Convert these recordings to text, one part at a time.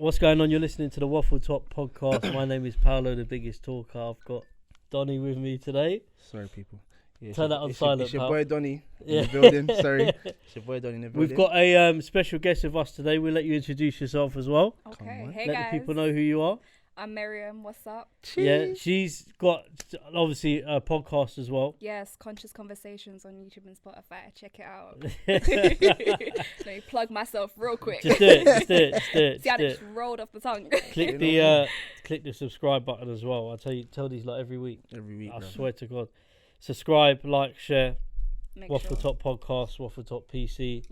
What's going on? You're listening to the Waffletop podcast. My name is Paolo, the biggest talker. I've got Donny with me today. Sorry, people. Yeah, turn that on silent. It's your boy Donny in the building. Sorry, it's your boy Donny in the building. We've got a special guest with us today. We'll let you introduce yourself as well. Okay, hey let guys. the people know who you are. I'm Meriam. What's up? Cheese. Yeah, she's got obviously a podcast as well. Yes, Conversations on YouTube and Spotify. Check it out. Let me plug myself real quick. Just do it. See how it just rolled off the tongue. Click the subscribe button as well. I tell these like every week. I swear to God. Subscribe, like, share. Waffletop podcast, Waffletop PC,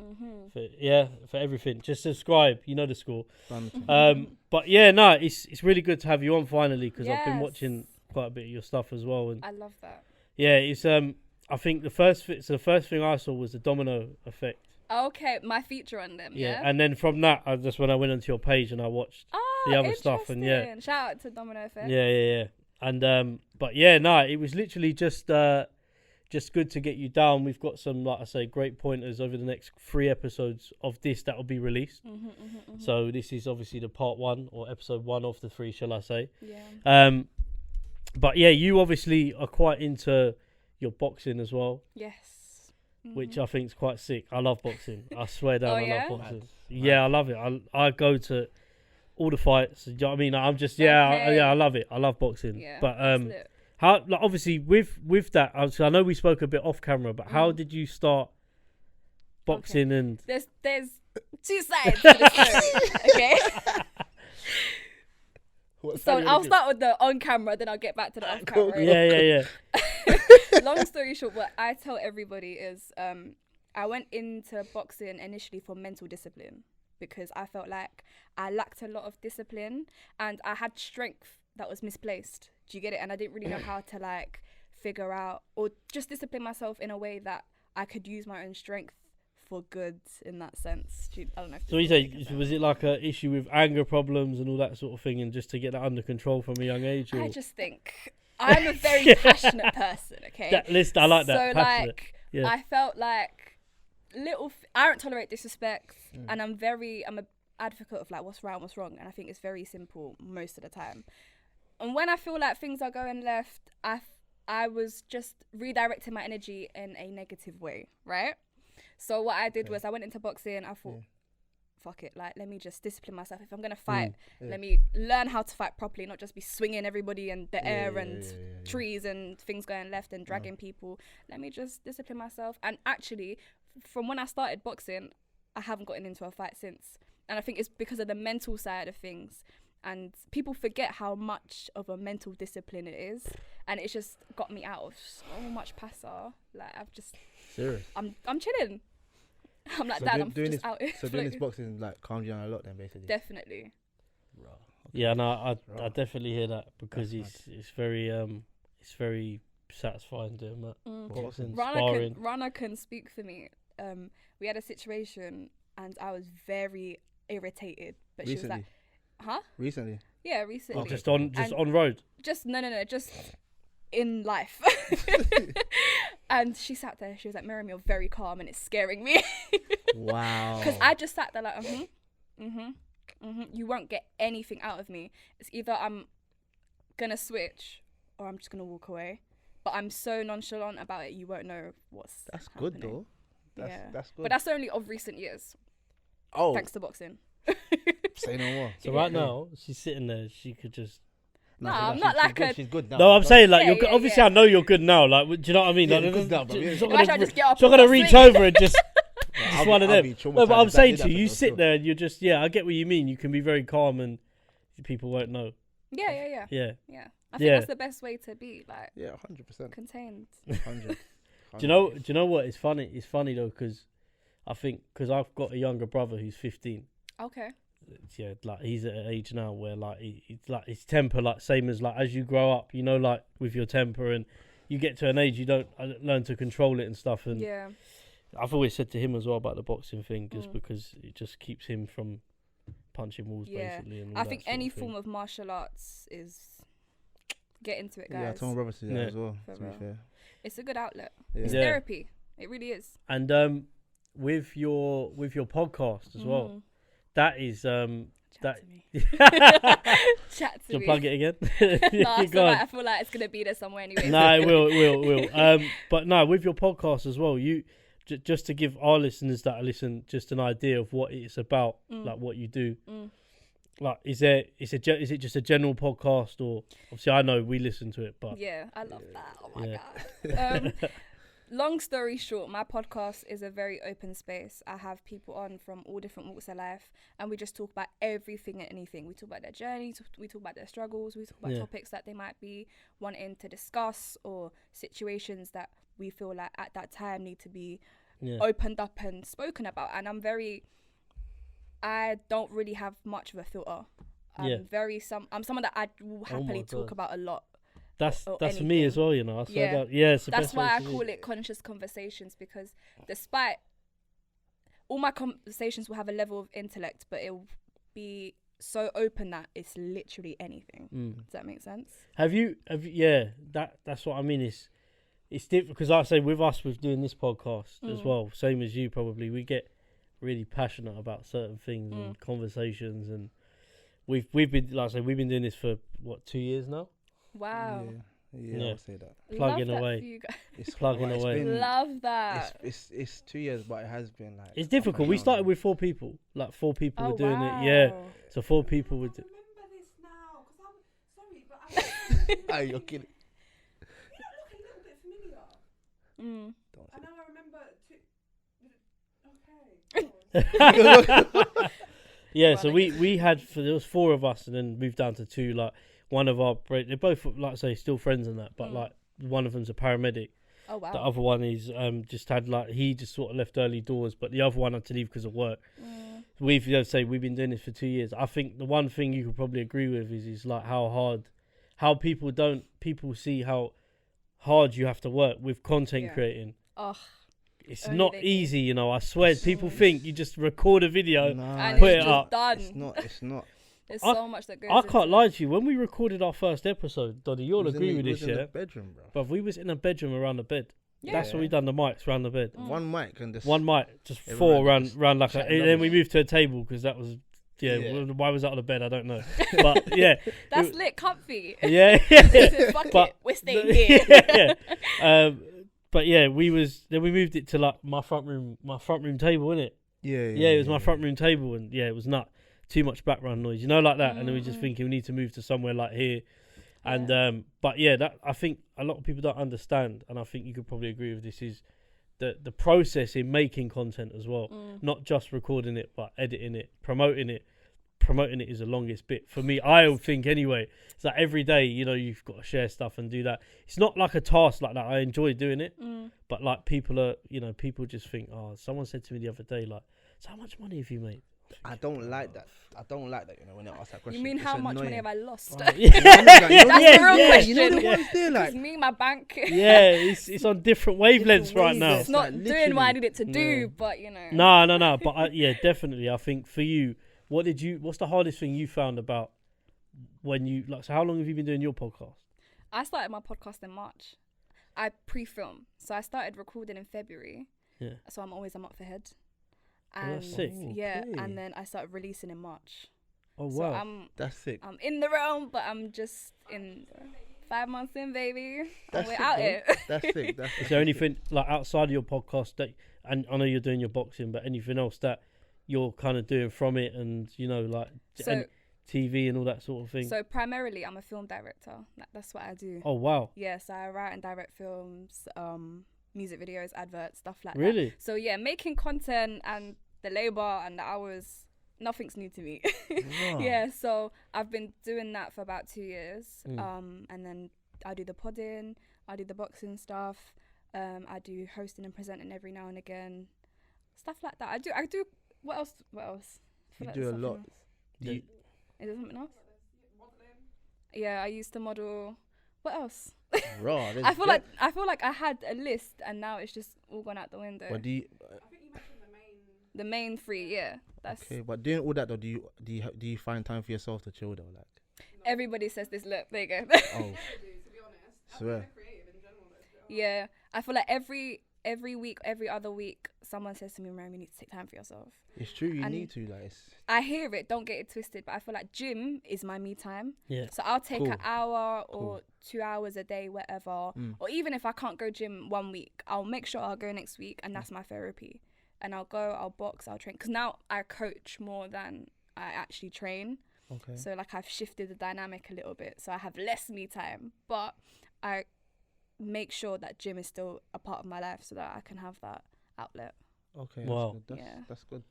for everything. Just subscribe, you know the score. But yeah, no, it's really good to have you on finally because I've been watching quite a bit of your stuff as well, and I love that. Yeah, it's I think the first thing I saw was the domino effect. Okay, my feature on them. Yeah, and then from that, when I went onto your page and I watched the other stuff, and shout out to Domino Effect. Yeah, and but yeah, no, it was literally just good to get you down. We've got some, like I say, great pointers over the next 3 episodes of this that will be released. So this is obviously the part 1 or episode 1 of the 3, shall I say? Yeah. But yeah, you obviously are quite into your boxing as well. Yes. Which I think is quite sick. I love boxing. I swear down, I love boxing. Nice. Yeah, I love it. I go to all the fights. Do you know what I mean? I'm just I love it. I love boxing. Yeah. But how, like, obviously with that, I know we spoke a bit off camera, but how did you start boxing? And there's 2 sides to the story. Okay. So I'll start with the on camera, then I'll get back to the off camera. Yeah. Long story short, what I tell everybody is I went into boxing initially for mental discipline because I felt like I lacked a lot of discipline and I had strength that was misplaced. Do you get it? And I didn't really know how to like figure out or just discipline myself in a way that I could use my own strength for good in that sense. I don't know. So you say, was it like a issue with anger problems and all that sort of thing, and just to get that under control from a young age? Or? I just think I'm a very passionate person. Okay. I like that. So passionate. I felt like I don't tolerate disrespect, and I'm an advocate of like what's right and what's wrong, and I think it's very simple most of the time. And when I feel like things are going left, I was just redirecting my energy in a negative way, right? So what I did was I went into boxing. I thought, fuck it, like let me just discipline myself. If I'm gonna fight, let me learn how to fight properly, not just be swinging everybody in the air and trees and things going left and dragging people. Let me just discipline myself. And actually, from when I started boxing, I haven't gotten into a fight since. And I think it's because of the mental side of things. And people forget how much of a mental discipline it is, and it's just got me out of so much pasa. Like I've just, serious. I'm chilling. I'm like, so Dad, I'm just out here. So doing this boxing like calmed you down a lot, then basically. Definitely. Raw. Okay. Yeah, no, I definitely hear that because it's very satisfying doing that. Boxing, sparring. Rana can speak for me. We had a situation and I was very irritated, but Recently. She was like, huh? Recently? Yeah, recently. Oh, just on road? Just, no, just in life. And she sat there, she was like, Meriam, you're very calm and it's scaring me. Wow. Because I just sat there like, you won't get anything out of me. It's either I'm going to switch or I'm just going to walk away. But I'm so nonchalant about it, you won't know what's That's happening. good though. That's good. But that's only of recent years. Oh. Thanks to boxing. Say no more. So right now, she's sitting there, she could just... No, I'm not like a... She's good now. No, I'm saying like, obviously I know you're good now, like, do you know what I mean? Yeah, like, good now, but it's yeah. not She's gonna reach over and just... It's one of I'll them. be No, but traumatised I'm if I saying did to you, that, you for sit sure. there and you're just, I get what you mean. You can be very calm and people won't know. Yeah. I think that's the best way to be, like... Yeah, 100%. Contained. 100. Do you know what? It's funny. It's funny though, because I think I've got a younger brother who's 15. Okay. Yeah, like he's at an age now where like he's like his temper, like same as like as you grow up, you know, like with your temper, and you get to an age you don't learn to control it and stuff. And yeah, I've always said to him as well about the boxing thing, just because it just keeps him from punching walls, basically. And I think any form of martial arts is get into it, guys. Yeah, I told my brother to do that as well. To be fair, it's a good outlet. Yeah. It's therapy. It really is. And with your podcast as well, that is Chat to me. Chat to You'll me. plug it again. No, it's alright. I feel like it's gonna be there somewhere anyway. No, it will. But no, with your podcast as well, you just to give our listeners that listen just an idea of what it's about, like what you do. Like, is it just a general podcast, or obviously I know we listen to it, but yeah, I love that. Oh my god. Long story short, my podcast is a very open space. I have people on from all different walks of life, and we just talk about everything and anything. We talk about their journeys, we talk about their struggles, we talk about topics that they might be wanting to discuss, or situations that we feel like at that time need to be opened up and spoken about. And I don't really have much of a filter. I'm someone that I will happily talk about a lot. That's me as well, you know. I swear that's why I call it conscious conversations, because despite all my conversations will have a level of intellect, but it will be so open that it's literally anything. Does that make sense? Have you that's what I mean. It's different, because I say with doing this podcast as well, same as you probably, we get really passionate about certain things and conversations, and we've been, like I say, we've been doing this for 2 years now. Wow. Yeah, I'll say that. Plugging away. It's plugging away. Love that. It's 2 years, but it has been like. It's difficult. We started with 4 people. Like 4 people were doing it. Yeah. So 4 people would. I remember this now, because I'm sorry, but Oh, you're kidding. It looked a little bit familiar. Don't And now I remember Okay. Yeah. So we had, there was 4 of us, and then moved down to 2. Like, one of our, they're both, like I say, still friends and that, but like one of them's a paramedic. Oh wow. The other one is he just sort of left early doors, but the other one had to leave because of work. We've been doing this for 2 years. I think the one thing you could probably agree with is like how people see how hard you have to work with content creating. Oh, it's not easy, you know. I swear, people think you just record a video, and put it's it up. Done. It's not. There's so much that goes. I can't lie to you. When we recorded our first episode, Doddy, you'll agree with this, in the bedroom, bro. But we was in a bedroom around the bed. Yeah. That's what we done. The mics around the bed. One mic and just 4 round like a. And then we moved to a table because that was. Yeah, why was that on the bed? I don't know. But yeah, that's lit, comfy. Yeah, Fuck it, we're staying here. But yeah, we moved it to like my front room table, innit? Yeah, it was my front room table, and it was not too much background noise, you know, like that. And then we just thinking we need to move to somewhere like here, and but yeah, that I think a lot of people don't understand, and I think you could probably agree with this, is the process in making content as well, not just recording it, but editing it, promoting it is the longest bit for me, I think anyway. It's like every day, you know, you've got to share stuff and do that. It's not like a task like that. I enjoy doing it, but like people just think, someone said to me the other day, like, so how much money have you made? I don't like that. You know, when they ask that question. You mean it's how annoying. much money have I lost? That's the real question. You know the ones there, like, me, my bank. Yeah, it's on different wavelengths right now. It's not doing what I need it to do, but you know. No. But definitely. I think for you, what's the hardest thing you found about when you, like, so how long have you been doing your podcast? I started my podcast in March. I pre-film. So I started recording in February. Yeah. So I'm always a month ahead. And that's sick. Yeah, and then I started releasing in March. Oh, so wow. That's sick. I'm in the realm, but I'm just in 5 months in, baby. That's we're sick, out bro. here. That's sick. Is there anything, like, outside of your podcast that, and I know you're doing your boxing, but anything else that you're kind of doing from it, and, you know, like, and TV and all that sort of thing? So primarily I'm a film director. That's what I do. Oh, wow. Yes, I write and direct films, music videos, adverts, stuff like Really? that. So yeah, making content and the labor and the hours, nothing's new to me. Wow. Yeah, so I've been doing that for about 2 years. And then I do the podding, I do the boxing stuff, I do hosting and presenting every now and again, stuff like that. I do. What else? You do a lot. Is there something else? Yeah, I used to model. What else? Raw. I feel like I had a list, and now it's just all gone out the window. But I think you mentioned the main 3, yeah. That's okay, but doing all that though, do you find time for yourself to chill though, like? Everybody says this. Look, there you go. Oh, to be honest. swear. Creative in general, Yeah, I feel like every every week, every other week, someone says to me, Meriam, you need to take time for yourself. It's true, you And need to. Like, I hear it, don't get it twisted, but I feel like gym is my me time. Yeah. So I'll take an hour or Cool. 2 hours a day, whatever. Or even if I can't go gym 1 week, I'll make sure I'll go next week, and that's my therapy. And I'll go, I'll box, I'll train. Because now I coach more than I actually train. Okay. So like I've shifted the dynamic a little bit. So I have less me time, but I make sure that gym is still a part of my life so that I can have that outlet. Okay. Wow. That's good.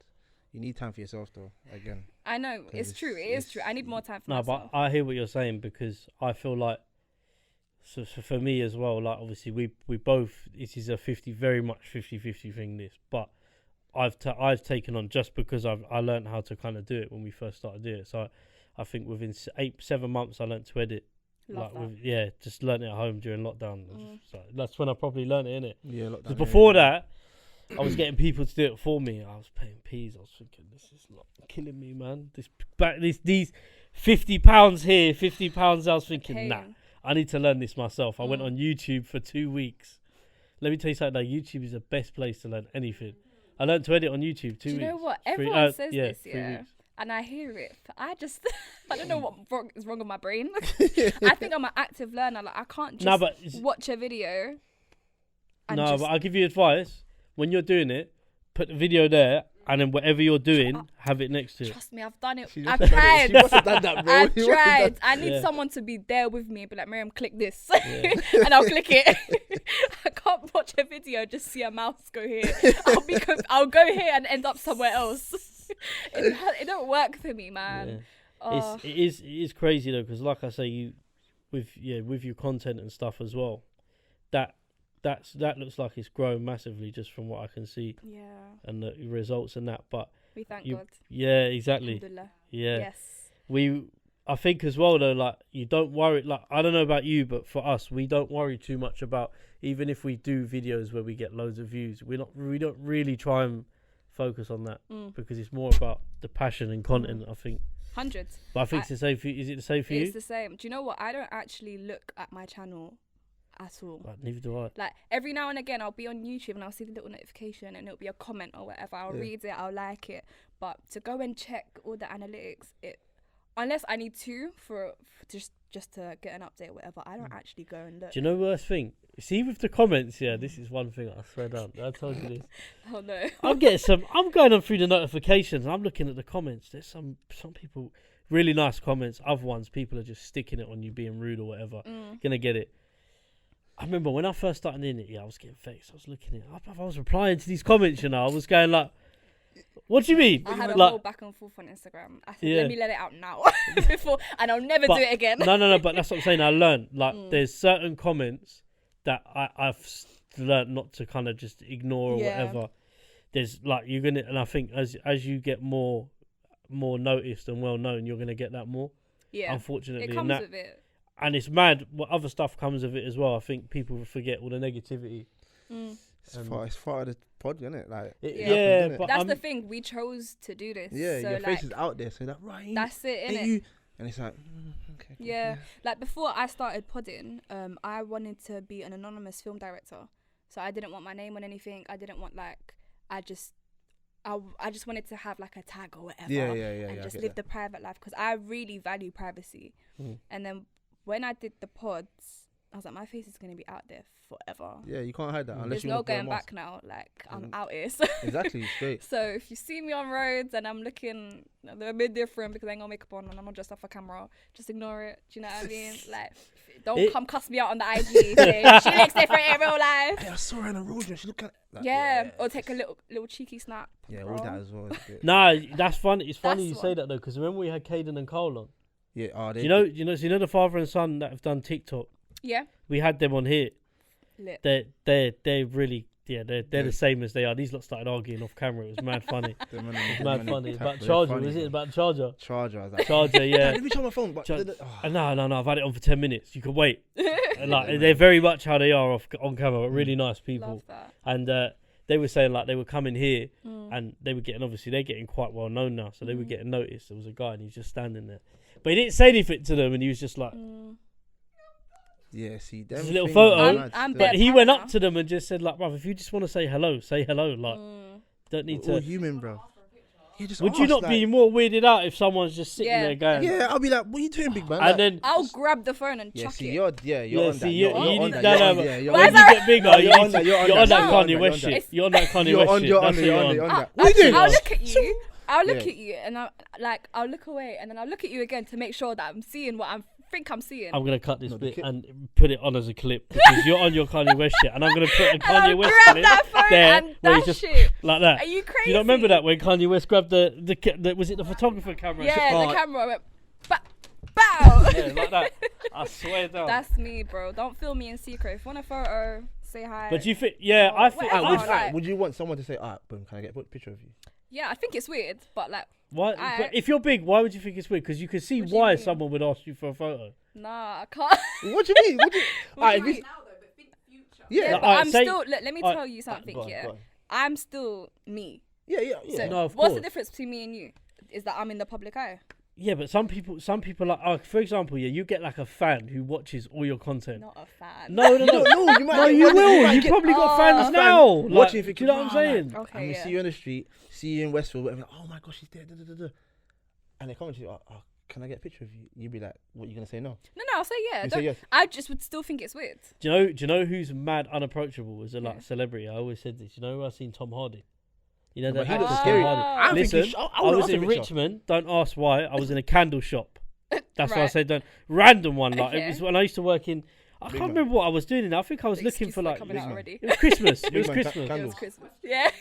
You need time for yourself, though. Again. I know, it's true. It is true. I need more time for No, myself. but I hear what you're saying, because I feel like, so for me as well, like obviously we both, this is a very much 50-50 thing, this, but I've taken on, just because I learned how to kind of do it when we first started doing it. So I think within 7 months I learned to edit. Love that. Just learned it at home during lockdown. So that's when I probably learned it, innit? Yeah, lockdown. Because before that, I was getting people to do it for me. I was paying peas. I was thinking, this is not killing me, man. These £50 here, £50. I was thinking, nah, I need to learn this myself. I went on YouTube for 2 weeks. Let me tell you something. Like, YouTube is the best place to learn anything. I learned to edit on YouTube 2 weeks. Do you know what? Everyone says this, and I hear it. I just, I don't know what is wrong with my brain. I think I'm an active learner. Like, I can't just watch a video. But I'll give you advice. When you're doing it, put the video there, and then whatever you're doing, have it next to it. Trust me, I've done it. I've tried. She must have done that, bro. I've tried. I need someone to be there with me, be like, Meriam, click this, and I'll click it. I can't watch a video, just see a mouse go here. I'll go here and end up somewhere else. It don't work for me, man. Yeah. It is crazy though, because like I say, with your content and stuff as well, that looks like it's grown massively just from what I can see. Yeah. And the results and that, but we thank God. Yeah, exactly. Yeah. Yes. I think as well though, like, you don't worry. Like, I don't know about you, but for us, we don't worry too much about, even if we do videos where we get loads of views, we don't really try and focus on that, because it's more about the passion and content. I think. Hundreds. But I think it's the same for you. Is it the same for you? It's the same. Do you know what? I don't actually look at my channel at all. Like, neither do I. Like, every now and again I'll be on YouTube and I'll see the little notification and it'll be a comment or whatever. I'll read it, I'll like it. But to go and check all the analytics, unless I need to for just to get an update or whatever, I don't actually go and look. Do you know the worst thing? See, with the comments, this is one thing I swear down. I told you this. Oh no. I'm going on through the notifications and I'm looking at the comments. There's some people, really nice comments. Other ones, people are just sticking it on you, being rude or whatever. Gonna get it. I remember when I first started in it, I was getting vexed. I was looking at it. I was replying to these comments, I was going like, what do you mean? I had a whole back and forth on Instagram. I said, let me let it out now before, and I'll never do it again. No, but that's what I'm saying. I learned, like, there's certain comments that I've learned not to kind of just ignore or whatever. There's like, you're gonna, and I think as you get more noticed and well known, you're gonna get that more. Yeah. Unfortunately, it comes with it. And it's mad what other stuff comes of it as well. I think people forget all the negativity. It's part of the pod, isn't it? Like, but that's the thing. We chose to do this. Yeah, so your face is out there, so that right. That's it, innit? And it's like, okay. Yeah, like before I started podding, I wanted to be an anonymous film director. So I didn't want my name on anything. I didn't want I just wanted to have like a tag or whatever. And just live the private life, because I really value privacy. And then when I did the pods, I was like, my face is going to be out there forever. Yeah, you can't hide that. Unless there's no going back now. Like, I'm out here. Exactly, straight. So if you see me on roads and I'm looking a bit different because I ain't got makeup on and I'm not dressed off a camera, just ignore it. Do you know what I mean? Like, don't come cuss me out on the IG. Saying, she looks different in real life. Hey, I saw her in a road and she looked like or take a little cheeky snap. Yeah, all that as well. Nah, that's funny. It's funny you say that though, because remember we had Caden and Cole on. Yeah, you know the father and son that have done TikTok. Yeah, we had them on here. Lit. They're really they're the same as they are. These lot started arguing off camera. It was mad funny. Mad funny. About charger, was it? About charger. Charger, I was like, charger. Yeah. Let me charge my phone. But no. I've had it on for 10 minutes. You can wait. Like, they're very much how they are on camera. But really nice people. Love that. And they were saying like they were coming here and they were getting, obviously they're getting quite well known now, so they were getting noticed. There was a guy and he was just standing there, but he didn't say anything to them, and he was just like. Yeah, see, them Just a little things photo. are mad I'm still. But he went up to them and just said, like, bruv, if you just want to say hello, say hello. Like, don't need We're all to. human, bro. Yeah, just Would you ask, not like, be more weirded out if someone's just sitting Yeah. there going? Yeah, I'll be like, what are you doing, big man? And Like, then I'll grab the phone and yeah, chuck see, it. you're on that. see, You're you on need that. that. You're on- yeah, you're Why When on is you that. get bigger, No, you you're need on that, to- you're on you're on that, that you're on Kanye that, West you're on shit. You're on that Kanye You're West on, shit. you're on That's it, what you're you're on it, on. you're on that. What are you doing? I'll look at you. I'll look Yeah. at you and I'll look away and then I'll look at you again to make sure that I'm seeing what I think I'm seeing. I'm gonna cut this No, the bit kid- and put it on as a clip because you're on your Kanye West shit, and I'm gonna put a and I'll Kanye West grab clip that phone there and where he dash just it. like that. Are you crazy? Do you not remember that when Kanye West grabbed the was it the photographer camera? Yeah, Oh, the camera went bow. yeah, like that. I swear down. That's me, bro. Don't film me in secret. If you want a photo, say hi. But do you think? Yeah, Oh, I think. whatever. I- would- like- Would you want someone to say, alright, boom, can I get a picture of you? Yeah, I think it's weird, but like, Why? I- but if you're big, why would you think it's weird? Because you can see What do you why mean? someone would ask you for a photo. nah, I can't. What do you mean? What do you... What Alright, do you if mean? you- Now though, but think future. Yeah, Yeah, Like, but alright, I'm say- still. Let me alright, tell you something. go on, Yeah, go on. I'm still me. Yeah. So No, of what's course. the difference between me and you? Is that I'm in the public eye. Yeah, but some people like, for example, yeah, you get like a fan who watches all your content. Not a fan. No, You don't know. You might No, get you one, will. might You get probably got Oh. fans a now. fan Like, watching if do it you know what can- I'm saying? Okay, I'm gonna yeah. see you on the street, see you in Westfield, whatever. Like, oh my gosh, she's there. Da, da, da, da. And they come to you, oh, can I get a picture of you? You'd be like, what? You gonna say no? No, I'll say yeah. You Don't- say yes. I just would still think it's weird. Do you know who's mad unapproachable as a like Yeah. celebrity? I always said this. You know who I've seen Tom Hardy. You know No, that but he actor looks Tom scary. Hardy. I think Listen, he I would've was asked a in picture. Richmond. Don't ask why. I was in a candle shop. That's why I Right. said don't. Random one. Like Okay. it was when I used to work in. I Big can't man. remember what I was doing. I think I was The looking for excuses are like. coming out man. already. It was Christmas. It Big was man, Christmas. It was Candles. Christmas. Yeah.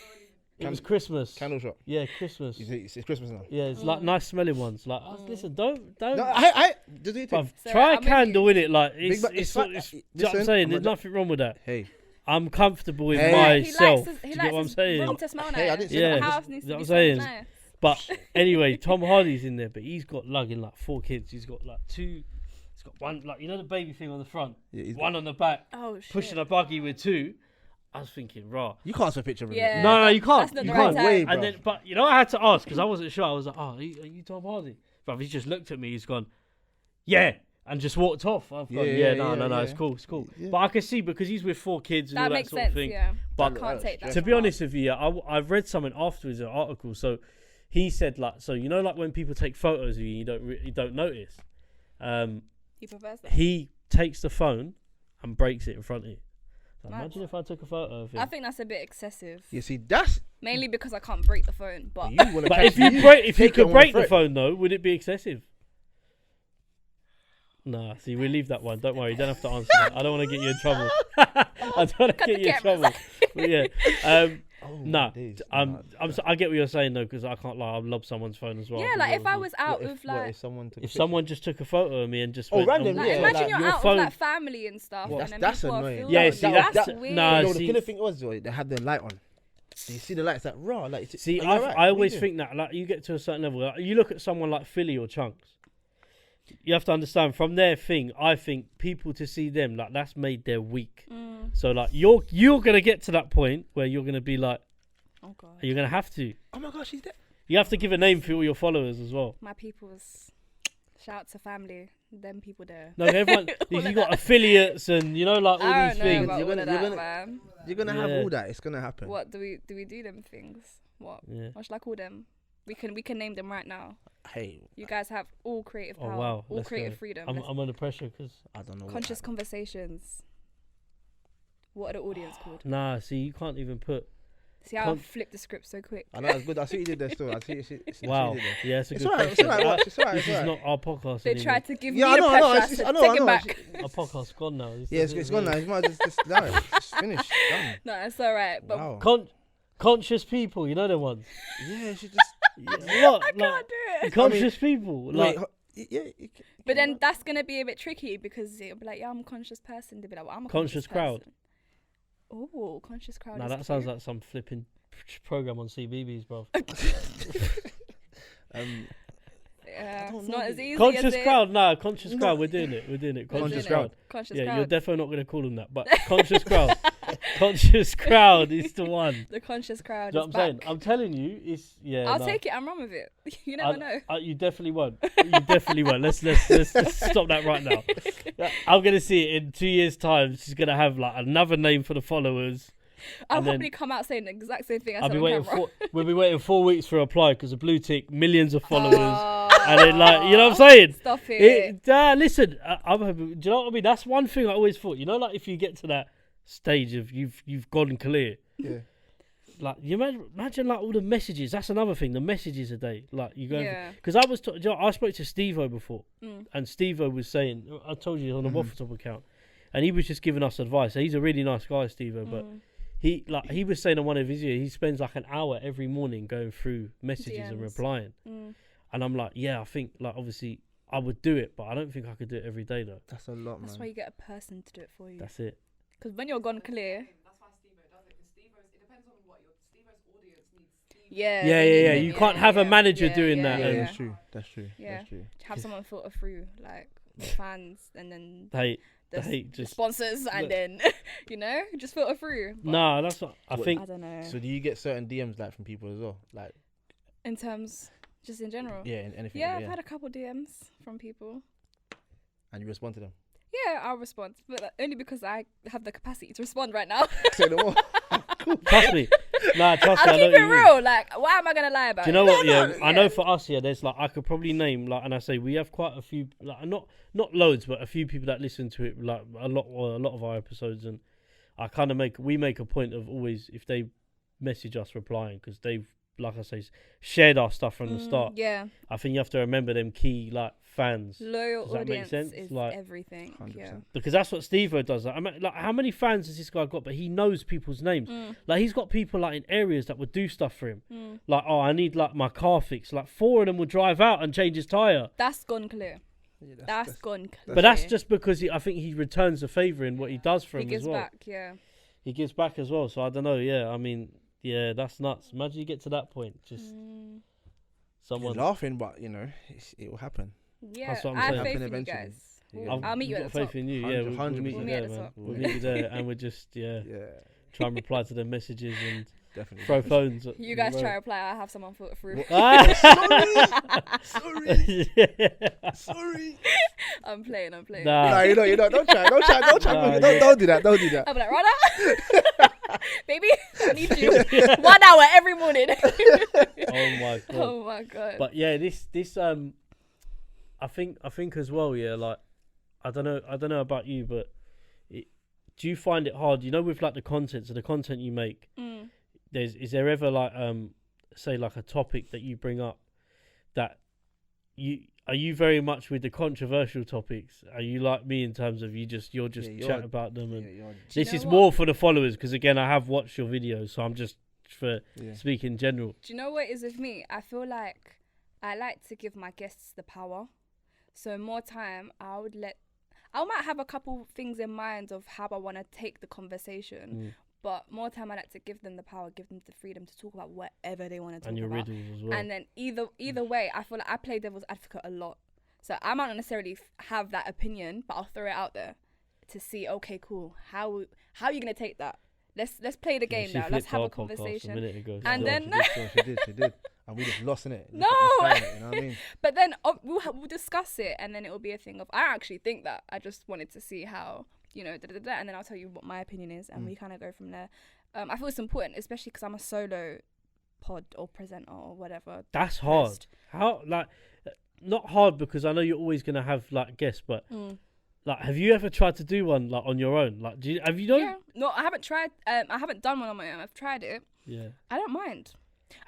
It was Christmas. Candle shop. Yeah, Christmas. It's Christmas now. Yeah, it's like nice smelling ones. Like, listen, don't. No, I just do it. Bruv, So, try I'm a with candle you. in it. Like, it's, Big man, it's, it's fine. do you know what I'm Listen, saying? I'm There's a- nothing wrong with that. Hey, I'm comfortable with Hey. myself. He Do you likes get what I'm his saying? room to smell nice. Hey, I didn't say Yeah. The that. house needs That's to what be I'm smelled saying. nice. But anyway, Tom Hardy's in there, but he's got lugging like 4 kids. He's got like 2. He's got one, like, you know, the baby thing on the front, Yeah, he's one on the back, Oh shit. pushing a buggy with 2. I was thinking, raw. you can't have a picture of him. Yeah. No, you can't. That's not You the can't. right Way, time. bro. And then, but you know, I had to ask because I wasn't sure. I was like, "Oh, are you Tom Hardy?" But he just looked at me. He's gone, "Yeah," and just walked off. I've gone, Yeah, no, yeah. it's cool, it's cool. Yeah. But I can see because he's with 4 kids and That all that makes sort sense. of thing. Yeah. But I can't take that. to be honest with you, I've read something afterwards, an article. So he said, like, so you know, like when people take photos of you, you don't notice. He prefers that. He takes the phone and breaks it in front of you. So Mad. imagine if I took a photo of him. I think that's a bit excessive. You see, that's Mainly because I can't break the phone. But you wanna But catch if you take it could on break the the threat. phone though, would it be excessive? Nah, see, we leave that one. Don't worry, you don't have to answer that. I don't want to get you in trouble. I don't want to Cut get the you in cameras. trouble. But yeah, Oh, nah, days. I get what you're saying though, because I can't lie. I lob someone's phone as well. yeah, like if I was out What with if like. someone took a if picture? someone just took a photo of me and just Oh, went, random, Like, yeah, imagine like you're your out phone- with like family and stuff, What? and then That's people are annoying. filming. Yeah, you. see, that's that's- weird. nah, No, the see- killer thing was though, they had the light on. So you see the lights like raw, like See, are you alright? I What always you think that like you get to a certain level, like, you look at someone like Philly or Chunks. You have to understand from their thing. I think people to see them like that's made their week. So like you're gonna get to that point where you're gonna be like, Oh god. you're gonna have to. Oh my gosh, she's there. You have to give a name for all your followers as well. My people's shout out to family. Them people there. No, everyone. All you of got that. affiliates and you know like all I these don't know things. about You're all gonna- of you're that, gonna- man. You're gonna have Yeah. all that. It's gonna happen. What do we do them things? What? Yeah. What should I call them? We can name them right now. Hey, You guys have all creative Oh power, wow. all let's creative go. freedom. I'm Let's- under pressure because I don't know. conscious conversations. What are the audience called? nah. See, you can't even put. See how I Con- flipped the script so quick. I know it's good. I see you did there still. I see you. Wow. You did there. Yeah, it's a It's good alright. question. It's alright. Watch. It's alright. This It's is alright. not our podcast They anymore. tried to give Yeah, me I the know. pressure. I I know. said, I know. take I it know. back. Our podcast's gone now. Yeah, it's gone now. It's might just done. Just finished. Done. No, it's alright. But Wow. Conscious people, you know the ones. Yeah, she just. What? I can't do it. Conscious people. Like, Yeah. But then that's gonna be a bit tricky because it'll be like, yeah, I'm a conscious person. They'll be like, well, I'm a Conscious crowd. Oh, conscious crowd. nah, is that sounds cute. like some flipping program on CBeebies, bro. Yeah, don't it's know not as the- easy Conscious as it. crowd, nah, conscious No, crowd. We're doing it. We're doing it. We're Conscious doing it. crowd. Conscious Yeah, crowd. you're definitely not gonna call them that, but conscious crowd. Conscious crowd is the one. The conscious crowd Do you know is what I'm saying? back. I'm telling you, it's I'll take it and run with it. You never know. You definitely won't. You definitely won't. Let's stop that right now. I'm gonna see it in 2 years' time. She's gonna have like another name for the followers. I'll probably come out saying the exact same thing. We'll be waiting 4 weeks for a reply because a blue tick, millions of followers, and then like you know what I'm saying. Stop it. Listen, I'm hoping. Do you know what I mean? That's one thing I always thought. You know, like if you get to that stage of you've gone clear. Yeah. Like you imagine like all the messages. That's another thing. The messages a day. Like you go. Because I spoke to Steve-O before, and Steve-O was saying, I told you on the Waffletop account, and he was just giving us advice. He's a really nice guy, Steve-O, but. He was saying on one of his videos, he spends like an hour every morning going through messages DMs. and replying. And I'm like, yeah, I think like obviously I would do it, but I don't think I could do it every day though. That's a lot, man. That's why you get a person to do it for you. That's it. Because when you're gone clear. That's why Steve-O does it. Because it depends on what your Steve-O's audience needs. Yeah. You can't have a manager doing that. Yeah, that's true. That's true. Yeah. That's true. Have someone filter through like the fans and then the sponsors and then just filter through. But no, that's what I think. I don't know. So do you get certain DMs like from people as well, like in terms, just in general? Yeah, anything. Yeah, I've had a couple DMs from people. And you respond to them? Yeah, I'll respond, but only because I have the capacity to respond right now. Say no more. Trust me. Nah, trust me. I'll keep it real. Like, why am I gonna lie about it? Do you know what? I know for us here, there's like I could probably name like, and I say we have quite a few, like not loads, but a few people that listen to it, like a lot of our episodes, and I kind of we make a point of always if they message us replying because they've, like I say, shared our stuff from the start. Yeah. I think you have to remember them key like fans. Loyal does that audience make sense? is like, everything. 100%. Yeah. Because that's what Steve-O does. Like, I mean, like, how many fans has this guy got? But he knows people's names. Like, he's got people like in areas that would do stuff for him. Like, oh, I need like my car fixed. Like, 4 of them will drive out and change his tire. That's gone clear. Yeah, that's gone clear. But that's just because I think he returns a favour in what he does for him as well. He gives back, yeah. He gives back as well. So I don't know. Yeah, I mean, yeah, that's nuts. Imagine you get to that point. Just someone You're laughing, but it will happen. Yeah, that's what I'm I saying. have faith in you Eventually. guys. Yeah. I'll meet you at the top. faith in you. Yeah, we'll meet you there, man. We'll meet you there, and we'll just try and reply to their messages and Definitely. throw phones. You guys try to reply. I'll have someone filter through. Sorry. I'm playing. Nah. No, you're not. Don't try. Don't do that. Don't do that. I'll be like, Rana, baby, I need you 1 hour every morning. Oh my god. Oh my god. But yeah, this I think as well. Yeah, like I don't know about you, but do you find it hard? With like the content, so the content you make. Is there ever like say like a topic that you bring up that are you very much with the controversial topics? Are you like me in terms of you're just chat about them? And this is more for the followers because again I have watched your videos, so I'm just for speaking in general. Do you know what it is with me? I feel like I like to give my guests the power. So more time I might have a couple things in mind of how I want to take the conversation. But more time I like to give them the power, give them the freedom to talk about whatever they want to talk about. And your riddles as well. And then either way, I feel like I play devil's advocate a lot. So I might not necessarily have that opinion, but I'll throw it out there to see, okay, cool. How are you going to take that? Let's play the game now. Let's have a conversation. And then she did. And we just lost in it. No. You know what I mean? But then we'll discuss it, and then it will be a thing of I actually think that. I just wanted to see how, and then I'll tell you what my opinion is, and we kind of go from there. I feel it's important, especially because I'm a solo pod or presenter or whatever. That's hard. How not hard because I know you're always gonna have like guests, but like, have you ever tried to do one like on your own? Like, have you done? Yeah. No, I haven't tried. I haven't done one on my own. I've tried it. Yeah. I don't mind.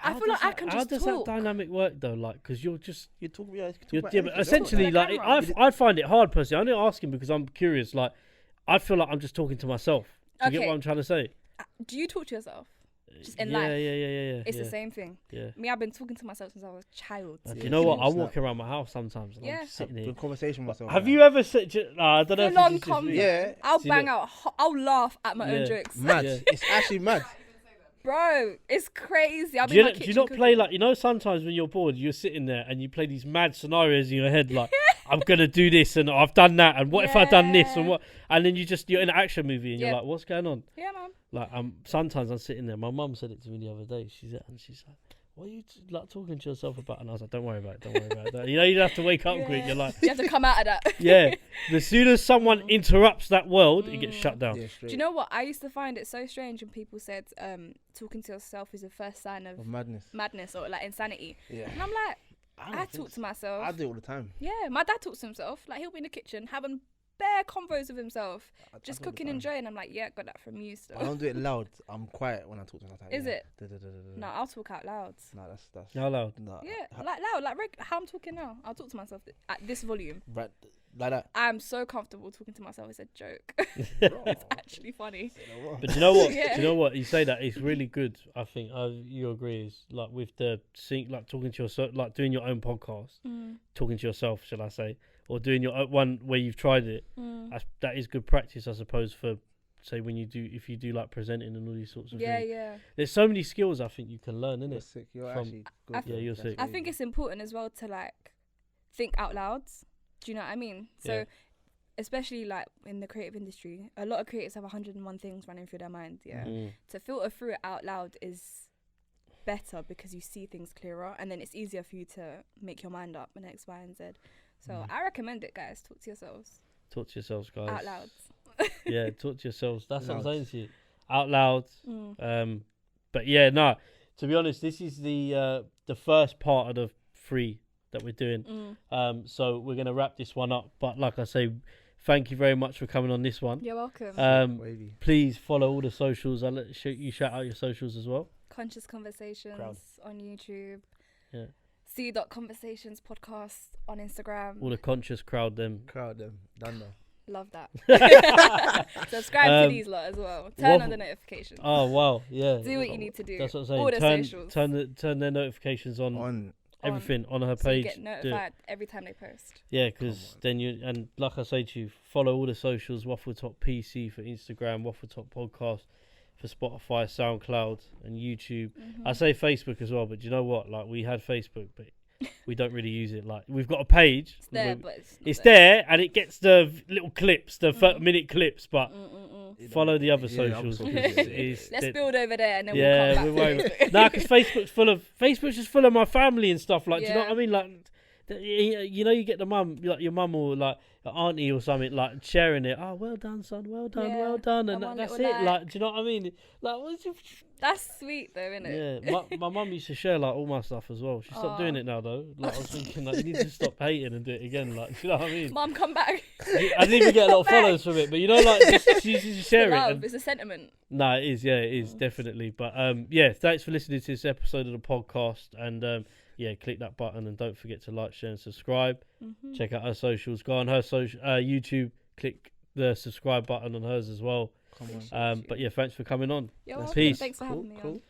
I feel like I can just talk. How does that dynamic work though? Like, because you're talking. Yeah, but essentially, like, I'd find it hard personally. I'm only asking because I'm curious. Like, I feel like I'm just talking to myself. Do you get what I'm trying to say? Do you talk to yourself? Just in life? Yeah. It's the same thing. Yeah. Me, I've been talking to myself since I was a child. You know what? I'm walking around my house sometimes. And I'm just sitting here. Good conversation with myself. Have you ever said? I don't know. Full on comment. Yeah. I'll bang out. I'll laugh at my own jokes. Mad. It's actually mad. Bro, it's crazy. I'll Do be in my you kitchen not play cooking. like, you know, sometimes when you're bored, you're sitting there and you play these mad scenarios in your head, like, I'm gonna do this and I've done that and what if I done this and what, and then you're in an action movie and you're like, what's going on? Yeah, man. Like, sometimes I'm sitting there. My mum said it to me the other day. She's like, what are you like talking to yourself about? And I was like, don't worry about it. You know, you have to wake up quick. You're like, you have to come out of that. yeah. As soon as someone interrupts that world, it gets shut down. Yeah, Do you know what? I used to find it so strange when people said talking to yourself is the first sign of madness or like insanity. Yeah. And I'm like, I talk to myself. I do it all the time. Yeah, my dad talks to himself. Like, he'll be in the kitchen having bare convos with himself, just cooking, enjoying. I'm like, yeah, got that from you still. I don't do it loud. I'm quiet when I talk to myself. Is it? No, I'll talk out loud. No, that's How loud? No, Yeah, like loud, like how I'm talking now. I'll talk to myself at this volume. right, like that. I'm so comfortable talking to myself. It's a joke. It's actually funny. But do you know what? Yeah. Do you know what? You say that it's really good. I think you agree. Is like with the like talking to yourself, like doing your own podcast, talking to yourself, shall I say, or doing your own one where you've tried it. That is good practice, I suppose, for say if you do like presenting and all these sorts of things. Yeah. There's so many skills I think you can learn, You're innit? sick. You're actually good. Yeah, you're sick. I think it's important as well to like think out loud. Do you know what I mean? So especially like in the creative industry, a lot of creatives have 101 things running through their mind. Yeah. To filter through it out loud is better because you see things clearer, and then it's easier for you to make your mind up in X, Y, and Z. So I recommend it, guys. Talk to yourselves. Talk to yourselves, guys. Out loud. Yeah, talk to yourselves. That's what I'm saying to you. Out loud. But yeah, no. To be honest, this is the first part of the 3 that we're doing. So we're gonna wrap this one up. But like I say, thank you very much for coming on this one. You're welcome. Please follow all the socials. I'll let you shout out your socials as well. Conscious Conversations on YouTube. Yeah. C.Conversations podcast on Instagram. All the conscious crowd them. Done though. Love that. Subscribe to these lot as well. Turn on the notifications. Oh wow, yeah. Do what you need to do. That's what I'm saying. All the socials. Turn their notifications on everything on her so you page. get notified every time they post. Yeah, because then and like I say to you, follow all the socials. Waffletop PC for Instagram, Waffletop Podcast for Spotify, SoundCloud, and YouTube. I say Facebook as well, but do you know what? Like, we had Facebook, but we don't really use it. Like, we've got a page. It's there, but it's there, and it gets the little clips, the 30-minute clips, but follow the other socials. Let's build over there, and then we'll come back. Nah, because Facebook's just full of my family and stuff. Like, do you know what I mean? Like, you know, you get the mum, like your mum or like your auntie or something, like sharing it. Oh, well done, son. Well done, and that's it. Like, do you know what I mean? Like, that's sweet though, isn't it? Yeah, my mum used to share like all my stuff as well. She stopped doing it now though. Like, I was thinking, like, you need to stop hating and do it again. Like, do you know what I mean? Mum, come back. I didn't even get a lot of followers from it, but you know, like, she used to share it. It's a sentiment. No, it is. Yeah, it is definitely. But yeah, thanks for listening to this episode of the podcast, and yeah, click that button and don't forget to like, share, and subscribe. Check out her socials. Go on her YouTube. Click the subscribe button on hers as well. But yeah, thanks for coming on. You're welcome. Peace. Thanks for having me on.